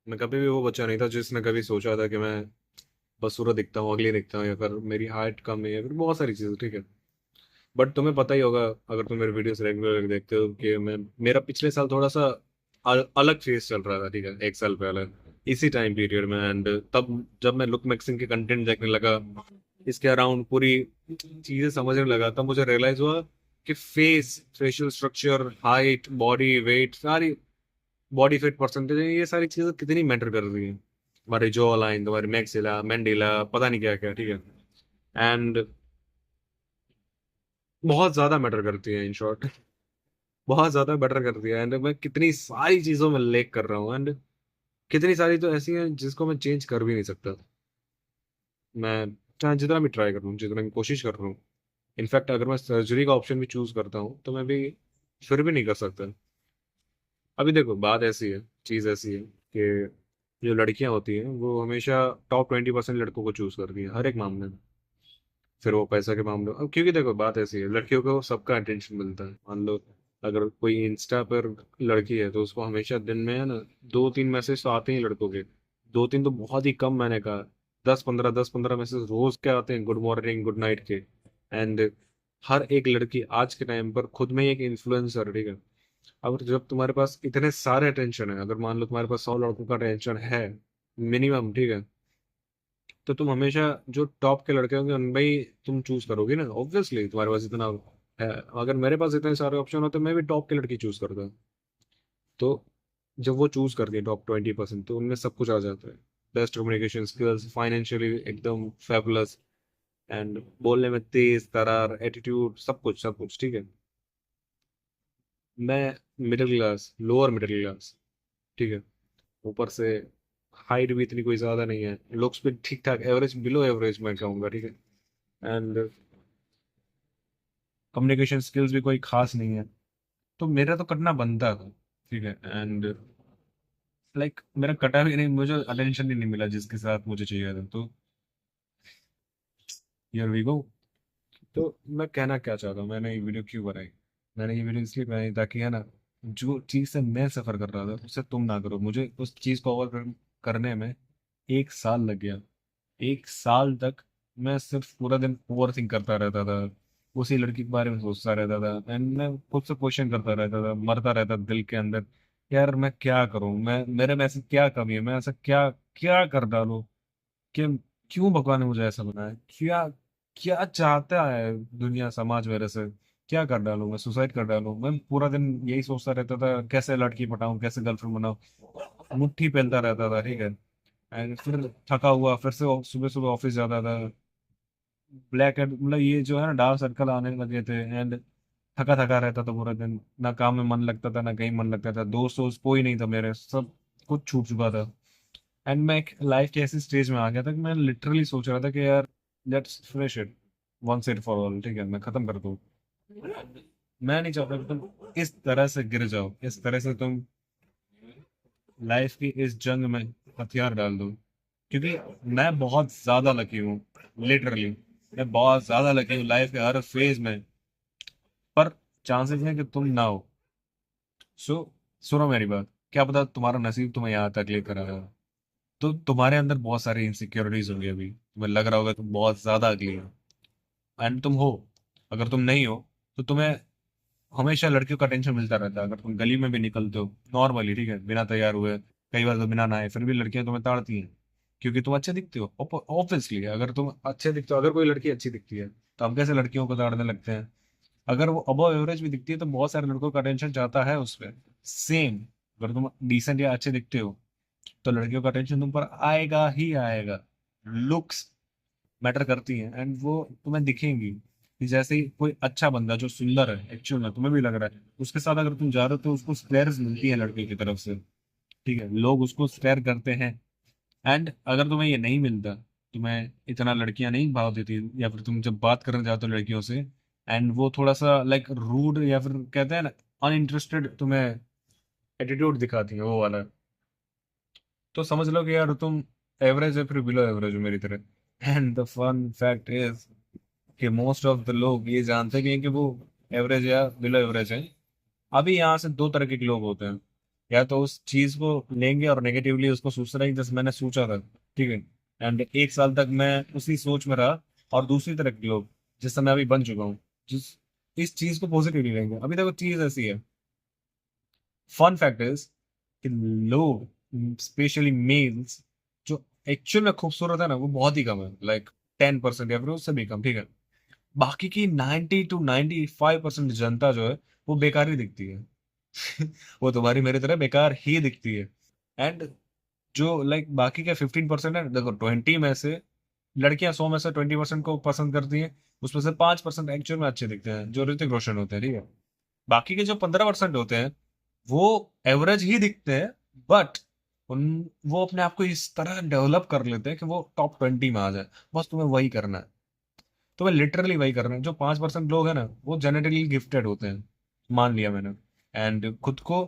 मैं कभी भी वो बच्चा नहीं था जिसने कभी सोचा था कि मैं बदसूरत दिखता हूँ, अगली दिखता हूँ, या फिर मेरी हाइट कम है, या फिर बहुत सारी चीज़ें, ठीक है। बट तुम्हें पता ही होगा, अगर तुम मेरे वीडियोस रेगुलर देखते हो, कि मैं मेरा पिछले साल थोड़ा सा अलग फेस चल रहा था, ठीक है, एक साल पहले इसी टाइम पीरियड में। एंड तब जब मैं लुक मैक्सिंग के कंटेंट देखने लगा, इसके अराउंड पूरी चीजें समझने लगा, तब मुझे रियलाइज हुआ कि facial structure, height, body weight, सारी बॉडी फेट परसेंटेज, ये सारी चीजें कितनी मैटर कर रही है। तुम्हारी जॉ लाइन, तुम्हारी मैक्सिला, मैंडिला, पता नहीं क्या क्या, ठीक है। एंड बहुत ज्यादा मैटर करती है, इन शॉर्ट। बहुत ज्यादा बेटर करती है। एंड मैं कितनी सारी चीजों में लेक कर रहा हूँ, एंड कितनी सारी तो ऐसी हैं जिसको मैं चेंज कर भी नहीं सकता। मैं चाहे जितना भी ट्राई कर लूँ, जितना भी कोशिश कर रहा हूँ, इनफैक्ट अगर मैं सर्जरी का ऑप्शन भी चूज करता हूँ तो मैं भी फिर भी नहीं कर सकता। अभी देखो, बात ऐसी है, चीज ऐसी है कि जो लड़कियां होती हैं वो हमेशा टॉप 20% लड़कों को चूज करती हैं हर एक मामले में। फिर वो पैसा के मामले में, अब क्योंकि देखो बात ऐसी है, लड़कियों को सबका अटेंशन मिलता है। मान लो अगर कोई इंस्टा पर लड़की है तो उसको हमेशा दिन में, है ना, दो तीन मैसेज तो आते ही लड़कों के। दो तीन तो बहुत ही कम, मैंने कहा 10-15 मैसेज रोज के आते हैं, गुड मॉर्निंग गुड नाइट के। एंड हर एक लड़की आज के टाइम पर खुद में ही एक इन्फ्लुएंसर, ठीक है। अब जब तुम्हारे पास इतने सारे अटेंशन है, अगर मान लो तुम्हारे पास 100 लड़कों का अटेंशन है मिनिमम, ठीक है, तो तुम हमेशा जो टॉप के लड़के होंगे उनमें ही तुम चूज करोगे ना, ऑब्वियसली तुम्हारे पास इतना है। अगर मेरे पास इतने सारे ऑप्शन होते मैं भी टॉप के लड़की चूज करता। तो जब वो चूज करती है टॉप 20%, तो उनमें सब कुछ आ जाता है। बेस्ट कम्युनिकेशन स्किल्स, फाइनेंशियली एकदम फेबुलस, एंड बोलने में तेज तरार, एटीट्यूड, सब कुछ सब कुछ, ठीक है। मैं middle class, lower middle class, ठीक है, ऊपर से हाइट भी इतनी कोई ज्यादा नहीं है, लुक्स भी ठीक ठाक, एवरेज, बिलो एवरेज मैं कहूंगा, ठीक है। एंड कम्युनिकेशन स्किल्स भी कोई खास नहीं है। तो मेरा तो कटना बनता था, ठीक है। एंड मेरा कटा भी नहीं, मुझे अटेंशन ही नहीं मिला जिसके साथ मुझे चाहिए था। तो हियर वी गो। तो मैं कहना क्या चाहता हूँ, मैंने ये वीडियो क्यों बनाई? मैंने ये वीडियो इसलिए बनाई ताकि, है ना, जो चीज़ से मैं सफ़र कर रहा था उससे तुम ना करो। मुझे उस चीज़ को ओवर करने में 1 साल लग गया। 1 साल तक मैं सिर्फ पूरा दिन ओवर थिंक करता रहता था, उसी लड़की के बारे में सोचता रहता था, एंड मैं खुद से क्वेश्चन करता रहता था, मरता रहता दिल के अंदर। यार मैं क्या करूं, मैं मेरे में ऐसी क्या कमी है, मैं ऐसा क्या क्या कर डालूं कि क्यों भगवान ने मुझे ऐसा बनाया, क्या क्या चाहता है दुनिया समाज मेरे से, क्या कर डालूं, मैं सुसाइड कर डालूं? मैं पूरा दिन यही सोचता रहता था, कैसे लड़की पटाऊं, कैसे गर्लफ्रेंड बनाऊं, मुट्ठी पहनता रहता था, ठीक है। एंड फिर थका हुआ फिर से सुबह सुबह ऑफिस जाता था। ब्लैक हेड, मतलब ये जो है ना, डार्क सर्कल आने लगे थे। एंड थका थका रहता था पूरा दिन, ना काम में मन लगता था, ना कहीं मन लगता था, दोस्त दोस्त कोई नहीं था मेरे, सब कुछ छूट चुका था। एंड मैं एक लाइफ के ऐसी स्टेज में आ गया था कि मैं लिटरली सोच रहा था कि यार, let's finish it once and for all, ठीक है, मैं खत्म कर दूं। मैं नहीं चाहता कि तुम इस तरह से गिर जाओ, इस तरह से तुम लाइफ की इस जंग में हथियार डाल दो। क्योंकि मैं बहुत ज्यादा लकी हूँ, लिटरली मैं बहुत ज्यादा लकी हूँ लाइफ के हर फेज में। पर चांसेस है कि तुम ना हो। सो सुनो मेरी बात, क्या पता तुम्हारा नसीब तुम्हें यहाँ तक लेकर आया हो। तो तुम्हारे अंदर बहुत सारी इनसिक्योरिटीज होंगी, अभी तुम्हें लग रहा होगा तुम बहुत ज्यादा अगली हो, एंड तुम हो। अगर तुम नहीं हो तो तुम्हें हमेशा लड़कियों का टेंशन मिलता रहता है। अगर तुम गली में भी निकलते हो नॉर्मली, ठीक है, बिना तैयार हुए, कई बार तो बिना नहाए, फिर भी लड़कियां तुम्हें ताड़ती हैं क्योंकि तुम अच्छे दिखते हो। ऑब्वियसली अगर तुम अच्छे दिखते हो, अगर कोई लड़की अच्छी दिखती है तो हम कैसे लड़कियों को ताड़ने लगते हैं? अगर वो अबव एवरेज भी दिखती है तो बहुत सारे लड़कों का अटेंशन चाहता है उस पर। सेम, अगर तुम डिसेंट या अच्छे दिखते हो तो लड़कियों का अटेंशन तुम पर आएगा ही आएगा। लुक्स मैटर करती हैं, एंड वो तुम्हें दिखेंगी कि जैसे ही कोई अच्छा बंदा जो सुंदर है एक्चुअल में, तुम्हें भी लग रहा है, उसके साथ अगर तुम जा रहे हो तो उसको स्टेयर्स मिलती है लड़के की तरफ से, ठीक है, लोग उसको स्टेयर करते हैं। एंड अगर तुम्हें ये नहीं मिलता, तुम्हें इतना लड़कियां नहीं भाव देती, या फिर तुम जब बात करने जाते हो लड़कियों से एंड वो थोड़ा सा रूड, या फिर कहते हैं ना अनइंटरेस्टेड, तुम्हें एटीट्यूड दिखाती है वो वाला, तो समझ लो कि यार तुम एवरेज है, फिर बिलो एवरेज हो मेरी तरह। And the fun fact is कि मोस्ट ऑफ द लोग ये जानते भी हैं कि वो एवरेज या बिलो एवरेज है। अभी यहाँ से दो तरह के लोग होते हैं। या तो उस चीज को लेंगे और नेगेटिवली उसको सोच रहे हैं जैसे मैंने सोचा था, ठीक है। एंड 1 साल तक मैं उसी सोच में रहा, और दूसरी तरफ के लोग जिस समय अभी बन चुका हूँ, जिस इस चीज को पॉजिटिवली लेंगे। अभी देखो चीज ऐसी है, फन फैक्ट इज कि लोग स्पेशली मेल्स जो एक्चुअल में खूबसूरत है ना, वो बहुत ही कम है, लाइक 10% या फिर उससे भी कम, ठीक है। बाकी की 90 to 95% जनता जो है वो बेकार ही दिखती है। वो तुम्हारी मेरी तरह बेकार ही दिखती है। एंड जो लाइक बाकी के 15% है, देखो 20 में से लड़कियां 100 में से 20% को पसंद करती हैं, उसमें से 5% एक्चुअल में अच्छे दिखते हैं, जो ऋतिक रोशन होते हैं, ठीक है। बाकी के जो 15% होते हैं वो एवरेज ही दिखते हैं, बट उन वो अपने आप को इस तरह डेवलप कर लेते हैं कि वो टॉप 20 में आ जाए। बस तुम्हें वही करना है, तुम्हें लिटरली वही करना है। जो 5% लोग हैं ना, वो जेनेटिकली गिफ्टेड होते हैं, मान लिया मैंने। एंड खुद को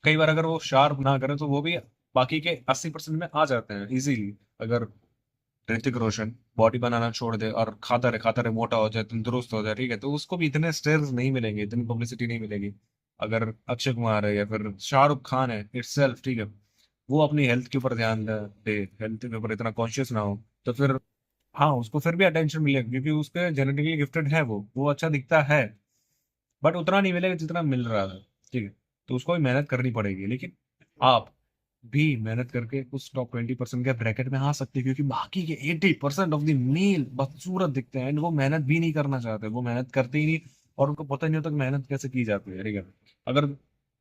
कई बार अगर वो शार्प ना करें तो वो भी बाकी के 80% में आ जाते हैं इजीली। अगर ऋतिक रोशन बॉडी बनाना छोड़ दे और खाता रहे, मोटा हो जाए, तंदुरुस्त हो जाए, ठीक है, तो उसको भी इतने स्टेयर्स नहीं मिलेंगे, इतनी पब्लिसिटी नहीं मिलेगी। अगर अक्षय कुमार है या फिर शाहरुख खान है इटसेल्फ, ठीक है, वो अपनी हेल्थ के ऊपर ध्यान दे, हेल्थ के ऊपर इतना कॉन्शियस ना हो, तो फिर हाँ उसको फिर भी अटेंशन मिलेगा, क्योंकि उसके जेनेटिकली गिफ्टेड है, वो अच्छा दिखता है। बट उतना नहीं मिलेगा जितना मिल रहा था, ठीक है। तो उसको भी मेहनत करनी पड़ेगी, लेकिन आप भी मेहनत करके उस टॉप 20% के ब्रैकेट में आ सकते हैं, क्योंकि बाकी के 80% ऑफ द मेल बदसूरत दिखते हैं एंड वो मेहनत भी नहीं करना चाहते, वो मेहनत करते ही नहीं, और उनको पता ही नहीं होता कि मेहनत कैसे की जाती है, ठीक है। अगर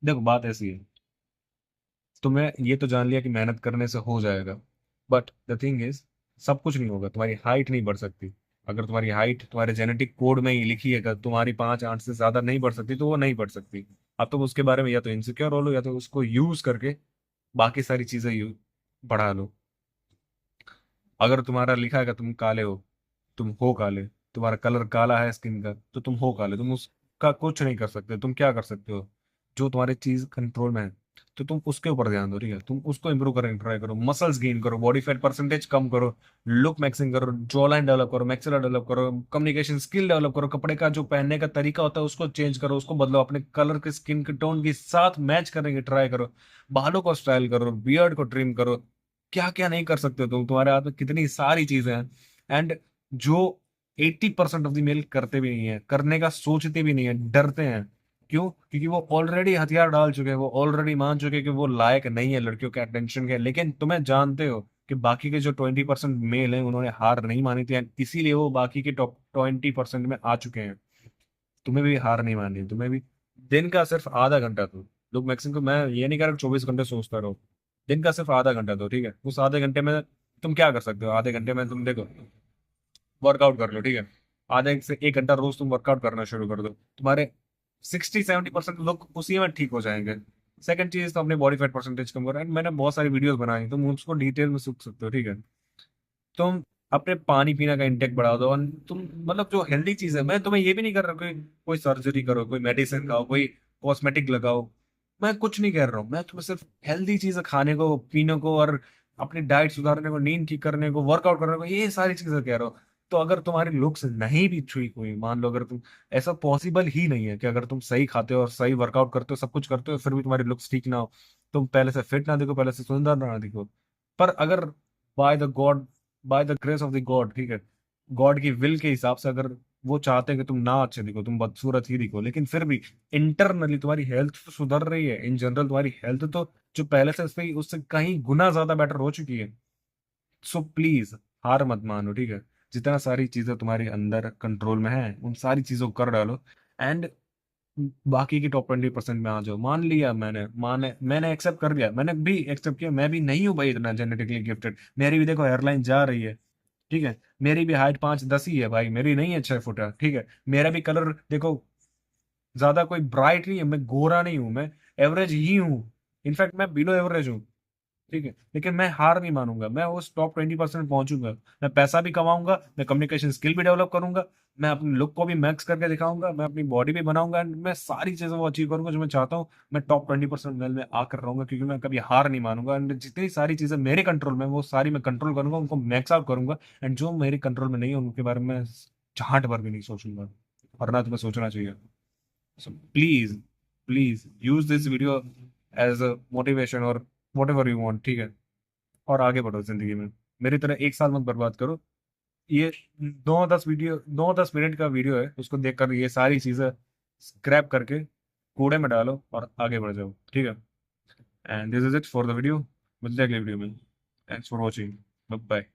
देखो बात ऐसी है, तुम्हें ये तो जान लिया कि मेहनत करने से हो जाएगा, बट द थिंग इज सब कुछ नहीं होगा, तुम्हारी हाइट नहीं बढ़ सकती। अगर तुम्हारी हाइट तुम्हारे जेनेटिक कोड में ही लिखी है कि तुम्हारी 5 8 से ज्यादा नहीं बढ़ सकती, तो वो नहीं बढ़ सकती। अब तुम उसके बारे में या तो इनसिक्योर हो लो, या तो उसको यूज करके बाकी सारी चीजें बढ़ा लो। अगर तुम्हारा लिखा है कि तुम काले हो, तुम हो काले, तुम्हारा कलर काला है स्किन का, तो तुम हो काले, तुम उसका कुछ नहीं कर सकते। तुम क्या कर सकते हो, जो तुम्हारी चीज कंट्रोल में है, तो तुम उसके ऊपर ध्यान दो, ठीक है। तुम उसको इंप्रूव करने ट्राई करो, मसल्स गेन करो, बॉडी फैट परसेंटेज कम करो, लुक मैक्सिंग करो, जॉ लाइन डेवलप करो, मैक्सिला डेवलप करो, कम्युनिकेशन स्किल डेवलप करो, कपड़े का जो पहनने का तरीका होता है उसको चेंज करो, उसको बदलो, अपने कलर के स्किन के टोन के साथ मैच करने की ट्राई करो, बालों को स्टाइल करो, बियर्ड को ट्रिम करो। क्या क्या नहीं कर सकते हो तुम, तुम्हारे हाथ में कितनी सारी चीजें हैं। एंड जो 80% ऑफ द मेल करते भी नहीं है, करने का सोचते भी नहीं है, डरते हैं। क्यों? क्योंकि वो ऑलरेडी हथियार डाल चुके हैं, वो ऑलरेडी मान चुके हैं कि वो लायक नहीं है लड़कियों के अटेंशन के। लेकिन तुम्हें जानते हो कि बाकी के जो 20% मेल हैं उन्होंने हार नहीं मानी थी, and इसीलिए वो बाकी के टॉप 20% में आ चुके हैं। तुम्हें भी हार नहीं माननी, तुम्हें भी दिन का सिर्फ आधा घंटा दो। लोग मैक्सिमम को, मैं ये नहीं कह रहा 24 घंटे सोचता रहो, दिन का सिर्फ आधा घंटा दो, ठीक है। उस आधे घंटे में तुम क्या कर सकते हो? आधे घंटे में तुम देखो वर्कआउट कर लो, ठीक है। आधे से 1 घंटा रोज तुम वर्कआउट करना शुरू कर दो, तुम्हारे 60 70% लोग उसी में ठीक हो जाएंगे। सेकंड चीज, तो अपने बॉडी फैट परसेंटेज कम करो, एंड मैंने बहुत सारी वीडियोस बनाई, तुम उसको डिटेल में सीख सकते हो, ठीक है। तुम अपने पानी पीने का इंटेक बढ़ा दो, और तुम मतलब जो हेल्दी चीज है, मैं तुम्हें ये भी नहीं कर रहा कोई कोई सर्जरी करो, कोई मेडिसिन खाओ, कोई कॉस्मेटिक लगाओ, मैं कुछ नहीं कह रहा हूँ। मैं तुम्हें सिर्फ हेल्दी चीजें खाने को, पीने को, और अपनी डाइट सुधारने को, नींद ठीक करने को, वर्कआउट करने को, ये सारी चीजें कह रहा हूँ। तो अगर तुम्हारी लुक्स नहीं भी ठीक हुई, मान लो अगर तुम, ऐसा पॉसिबल ही नहीं है कि अगर तुम सही खाते हो और सही वर्कआउट करते हो, सब कुछ करते हो, फिर भी तुम्हारी लुक्स ठीक ना हो, तुम पहले से फिट ना दिखो, पहले से सुंदर ना दिखो, पर अगर by the God, by the grace of the God, ठीक है, गॉड की विल के हिसाब से अगर वो चाहते हैं कि तुम ना अच्छे दिखो, तुम बदसूरत ही दिखो, लेकिन फिर भी इंटरनली तुम्हारी हेल्थ तो सुधर रही है, इन जनरल तुम्हारी हेल्थ तो जो पहले से उससे कहीं गुना ज्यादा बेटर हो चुकी है। सो प्लीज हार मत मानो, ठीक है। जितना सारी चीजें तुम्हारे अंदर कंट्रोल में है, उन सारी चीजों को कर डालो, एंड बाकी की टॉप 20% में आ जाओ। मान लिया मैंने एक्सेप्ट कर लिया, मैंने भी एक्सेप्ट किया, मैं भी नहीं हूँ भाई इतना जेनेटिकली गिफ्टेड, मेरी भी देखो एयरलाइन जा रही है, ठीक है। मेरी भी हाइट 5 10 ही है भाई, मेरी नहीं है 6 फुट है, ठीक है। मेरा भी कलर देखो ज्यादा कोई ब्राइट नहीं है, मैं गोरा नहीं हूं, मैं एवरेज ही हूँ, इनफैक्ट मैं बिलो एवरेज हूँ, ठीक है। लेकिन मैं हार नहीं मानूंगा, मैं उस टॉप 20% पहुंचूंगा। मैं पैसा भी कमाऊंगा, मैं कम्युनिकेशन स्किल भी डेवलप करूंगा, मैं अपने लुक को भी मैक्स करके दिखाऊंगा, मैं अपनी बॉडी भी बनाऊंगा, एंड मैं सारी चीजें वो अचीव करूंगा जो मैं चाहता हूँ। मैं टॉप 20% मेल में आकर रहूंगा, क्योंकि मैं कभी हार नहीं मानूंगा, एंड जितनी सारी चीजें मेरे कंट्रोल में हैं, वो सारी मैं कंट्रोल करूंगा, उनको मैक्स आउट करूंगा। एंड जो मेरे कंट्रोल में नहीं है उनके बारे में झांट भर भी नहीं सोचूंगा, और ना तुम्हें सोचना चाहिए। So please, please use this video as a motivation और वट एवर यू वांट, ठीक है। और आगे बढ़ो जिंदगी में, मेरी तरह एक साल मत बर्बाद करो। ये 9-10 मिनट का वीडियो है, उसको देखकर ये सारी चीजें स्क्रैप करके कूड़े में डालो और आगे बढ़ जाओ, ठीक है। And this is it for the video. मिलते हैं अगले वीडियो में। Thanks for watching. बाय।